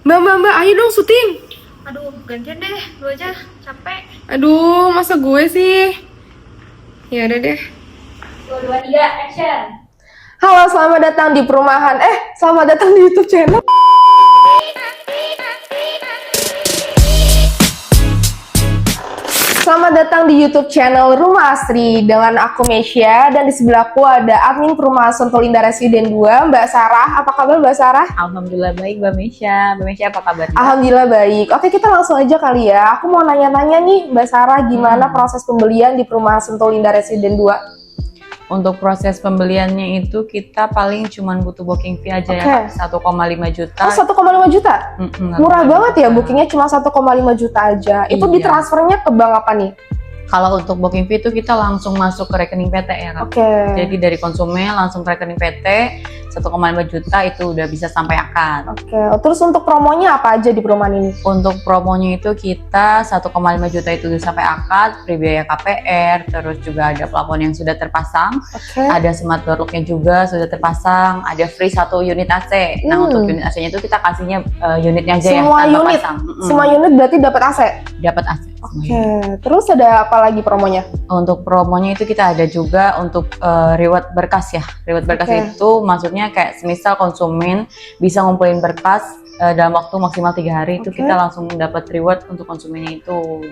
Mbak, ayo dong syuting. Aduh, gantian deh, lu aja capek. Aduh, masa gue sih? Ya udah deh. 2, 2, 3, action. Halo, selamat datang di perumahan. Selamat datang di YouTube channel. Selamat datang di YouTube channel Rumah Asri dengan aku Mesya, dan di sebelahku ada admin perumahan Sentul Indah Residen 2, Mbak Sarah. Apa kabar Mbak Sarah? Alhamdulillah baik Mbak Mesya. Mbak Mesya apa kabar? Alhamdulillah baik. Oke, kita langsung aja kali ya. Aku mau nanya-nanya nih Mbak Sarah, gimana proses pembelian di perumahan Sentul Indah Residen 2? Untuk proses pembeliannya itu kita paling cuman butuh booking fee aja ya, 1,5 juta. Oh, 1,5 juta? Murah banget ya, bookingnya cuma 1,5 juta aja. Itu Iya. ditransfernya ke bank apa nih? Kalau untuk booking fee itu kita langsung masuk ke rekening PT ya Kak. Oke. Jadi dari konsumen langsung ke rekening PT, 1,5 juta itu udah bisa sampai akad. Oke, terus untuk promonya apa aja di perumahan ini? Untuk promonya itu kita 1,5 juta itu udah sampai akad, free biaya KPR, terus juga ada plafon yang sudah terpasang, Oke. ada smart door lock-nya juga sudah terpasang, ada free 1 unit AC. Nah untuk unit AC-nya itu kita kasihnya unitnya aja Semua ya, tanpa unit? pasang. Semua unit berarti dapat AC? Dapat AC. Oke, terus ada apa lagi promonya? Untuk promonya itu kita ada juga untuk reward berkas ya. Reward berkas Oke. itu maksudnya kayak semisal konsumen bisa ngumpulin berkas dalam waktu maksimal 3 hari itu Oke. kita langsung dapat reward untuk konsumennya itu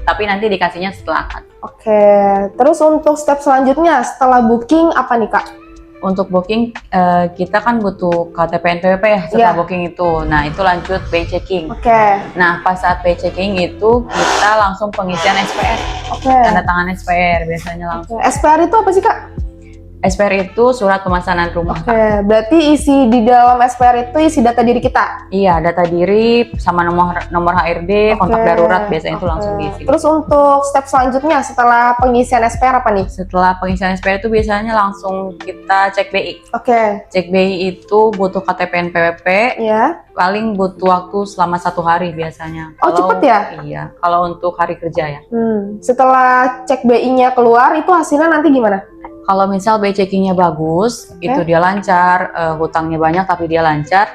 tapi nanti dikasihnya setelah akad. Oke, terus untuk step selanjutnya setelah booking apa nih Kak? Untuk booking kita kan butuh KTP NPWP ya setelah Iya. booking itu. Nah itu lanjut pay checking. Oke. Nah pas saat pay checking itu kita langsung pengisian SPR, Oke. tanda tangan SPR biasanya langsung. SPR itu apa sih Kak? SPR itu surat pemesanan rumah. Oke, berarti isi di dalam SPR itu isi data diri kita. Iya, data diri sama nomor HRD, kontak darurat biasanya itu langsung diisi. Terus untuk step selanjutnya setelah pengisian SPR apa nih? Setelah pengisian SPR itu biasanya langsung kita cek BI. Oke. Cek BI itu butuh KTP NPWP, Ya. paling butuh waktu selama 1 hari biasanya. Oh, cepet ya? Iya, kalau untuk hari kerja ya. Setelah cek BI-nya keluar, itu hasilnya nanti gimana? Kalau misal BI checkingnya bagus, itu dia lancar, hutangnya banyak tapi dia lancar,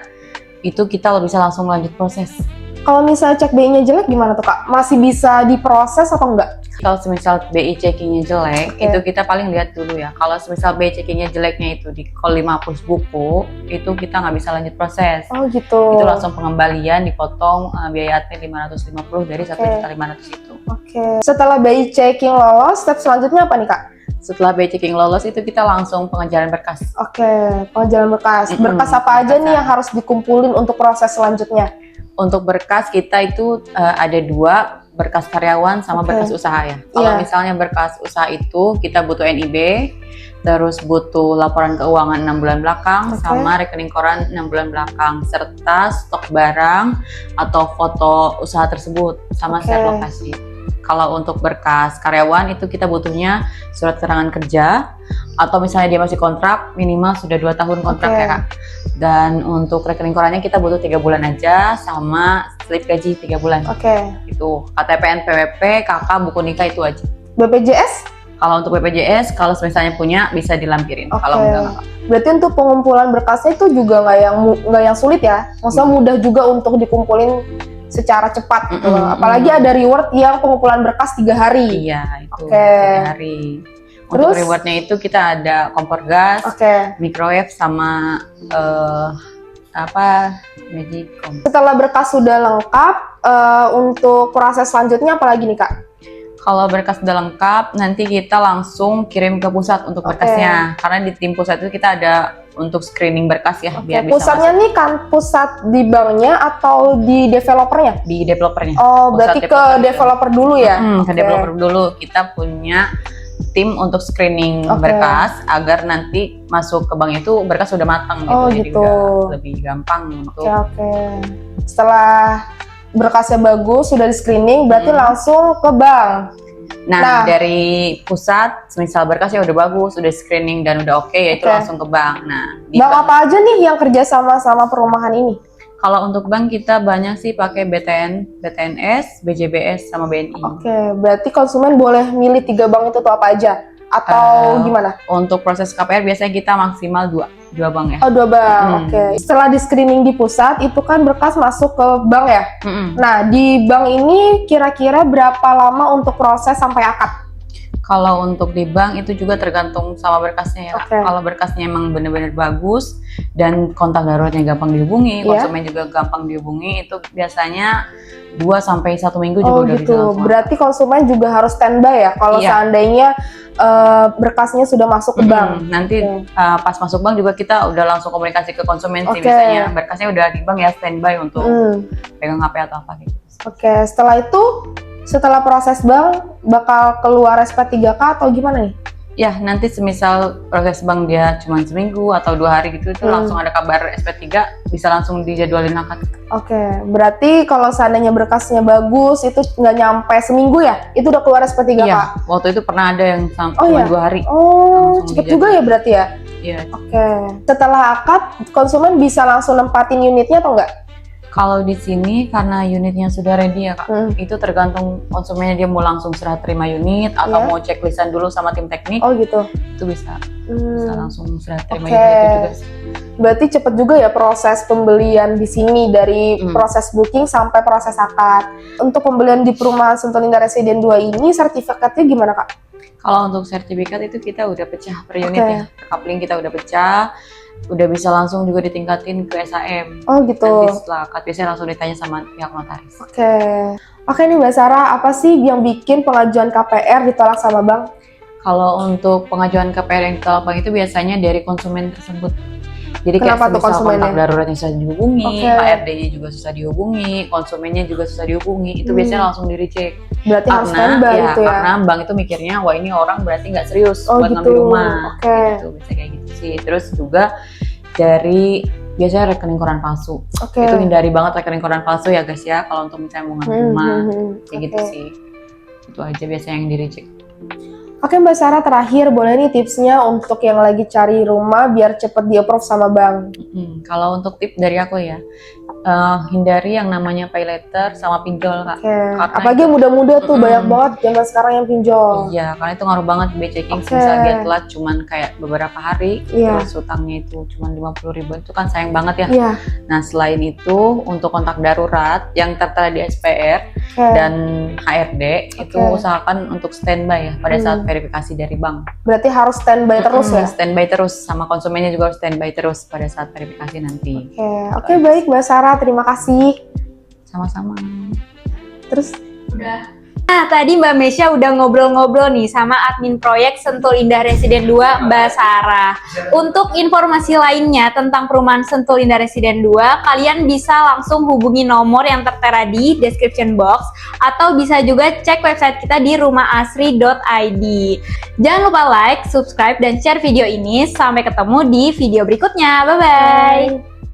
itu kita bisa langsung lanjut proses. Kalau misalnya cek BI-nya jelek gimana tuh Kak? Masih bisa diproses atau enggak? Kalau semisal BI checkingnya jelek, itu kita paling lihat dulu ya. Kalau semisal BI checkingnya jeleknya itu di call 50 buku, itu kita nggak bisa lanjut proses. Oh gitu. Itu langsung pengembalian dipotong biaya admin 550 dari 1.500.000 itu. Oke. Setelah BI checking lolos, step selanjutnya apa nih Kak? Setelah BI checking lolos itu kita langsung pengejaran berkas. Oke, pengejalan berkas. Berkas apa aja nih yang harus dikumpulin untuk proses selanjutnya? Untuk berkas kita itu ada 2, berkas karyawan sama berkas usaha ya. Kalau misalnya berkas usaha itu kita butuh NIB, terus butuh laporan keuangan 6 bulan belakang, sama rekening koran 6 bulan belakang, serta stok barang atau foto usaha tersebut, sama share lokasi. Kalau untuk berkas karyawan itu kita butuhnya surat keterangan kerja, atau misalnya dia masih kontrak minimal sudah 2 tahun kontrak ya Kak. Dan untuk rekening korannya kita butuh 3 bulan aja, sama slip gaji 3 bulan. Itu KTP NPWP, KK, buku nikah itu aja. BPJS? Kalau untuk BPJS, kalau misalnya punya bisa dilampirin. Kalau enggak. Berarti untuk pengumpulan berkasnya itu juga nggak yang sulit ya? Maksudnya mudah juga untuk dikumpulin secara cepat gitu. Apalagi ada reward yang pengumpulan berkas 3 hari. Iya, itu 3 hari. Untuk rewardnya itu kita ada kompor gas, microwave, sama Magicom. Setelah berkas sudah lengkap, untuk proses selanjutnya apa lagi nih Kak? Kalau berkas sudah lengkap, nanti kita langsung kirim ke pusat untuk berkasnya. Karena di tim pusat itu kita ada untuk screening berkas ya, biar bisa pusatnya masuk. nih kan pusat di banknya atau di developernya? Di developernya. Oh, berarti ke developer dulu ya? Ke developer dulu. Kita punya tim untuk screening berkas agar nanti masuk ke bank itu berkas sudah matang gitu. Jadi udah lebih gampang untuk. Setelah berkasnya bagus, sudah di screening, berarti langsung ke bank. Nah, dari pusat, misal berkasnya udah bagus, udah screening dan udah oke, ya itu langsung ke bank. Nah, bank apa aja nih yang kerja sama perumahan ini? Kalau untuk bank kita banyak sih pakai BTN, BTNS, BJBS, sama BNI. Berarti konsumen boleh milih 3 bank itu tuh apa aja? atau gimana? Untuk proses KPR biasanya kita maksimal dua bank ya. Oh, 2 bank, oke. Setelah di screening di pusat, itu kan berkas masuk ke bank ya? Nah, di bank ini kira-kira berapa lama untuk proses sampai akad? Kalau untuk di bank itu juga tergantung sama berkasnya ya. Oke. Kalau berkasnya emang benar-benar bagus dan kontak daruratnya gampang dihubungi, konsumen juga gampang dihubungi, itu biasanya 2 sampai 1 minggu juga udah bisa gitu. langsung. Berarti konsumen juga harus standby ya kalau seandainya berkasnya sudah masuk ke bank. Nanti pas masuk bank juga kita udah langsung komunikasi ke konsumen sih, misalnya berkasnya udah di bank ya, standby untuk pegang HP atau apa gitu. Oke, setelah proses bank bakal keluar SP3K atau gimana nih? Ya, nanti semisal proses bank dia cuma seminggu atau 2 hari gitu, itu langsung ada kabar SP3, bisa langsung dijadwalin akad. Oke, berarti kalau seandainya berkasnya bagus, itu nggak nyampe seminggu ya? Itu udah keluar SP3K? Iya, waktu itu pernah ada yang sampai 2 hari. Oh, cepet juga ya berarti ya? Iya. Oke, setelah akad, konsumen bisa langsung nempatin unitnya atau enggak? Kalau di sini karena unitnya sudah ready ya Kak, itu tergantung konsumennya dia mau langsung serah terima unit atau mau checklistan dulu sama tim teknik. Oh gitu. Itu bisa langsung serah terima unit itu juga sih. Berarti cepet juga ya proses pembelian di sini dari proses booking sampai proses akad. Untuk pembelian di perumahan Sentul Indah Residen 2 ini sertifikatnya gimana Kak? Kalau untuk sertifikat itu kita udah pecah per unit ya, coupling kita udah pecah. Udah bisa langsung juga ditingkatin ke SAM. Oh gitu. Nanti setelah akad biasanya langsung ditanya sama pihak notaris. Oke nih Mbak Sarah, apa sih yang bikin pengajuan KPR ditolak sama bank? Kalau untuk pengajuan KPR yang ditolak bank itu biasanya dari konsumen tersebut. Jadi Kenapa kayak misal kontak daruratnya susah dihubungi, HRD-nya juga susah dihubungi, konsumennya juga susah dihubungi, itu biasanya langsung di reject. Berarti harus standby gitu ya? Karena bank itu mikirnya, wah ini orang berarti nggak serius buat ngambil rumah. Gitu, biasanya kayak gitu sih. Terus juga dari biasanya rekening koran palsu. Itu hindari banget rekening koran palsu ya guys ya, kalau untuk misalnya mau ngambil rumah. Kayak gitu sih. Itu aja biasanya yang di reject. Oke Mbak Sarah, terakhir boleh nih tipsnya untuk yang lagi cari rumah biar cepet di-approve sama bank? Kalau untuk tip dari aku ya, hindari yang namanya pay letter sama pinjol Kak. Apalagi yang muda-muda tuh banyak banget zaman sekarang yang pinjol. Iya, karena itu ngaruh banget B checking. Misal dia telat cuman kayak beberapa hari, terus utangnya itu cuma 50.000, itu kan sayang banget ya. Nah selain itu untuk kontak darurat yang tertera di SPR dan HRD itu usahakan untuk standby ya pada saat verifikasi dari bank. Berarti harus standby terus ya? Standby terus, sama konsumennya juga harus standby terus pada saat verifikasi nanti. Oke, baik Mbak Sarah, terima kasih. Sama-sama. Terus? Udah. Nah, tadi Mbak Mesya udah ngobrol-ngobrol nih sama admin proyek Sentul Indah Residen 2, Mbak Sarah. Untuk informasi lainnya tentang perumahan Sentul Indah Residen 2, kalian bisa langsung hubungi nomor yang tertera di description box atau bisa juga cek website kita di rumahasri.id. Jangan lupa like, subscribe, dan share video ini. Sampai ketemu di video berikutnya. Bye-bye!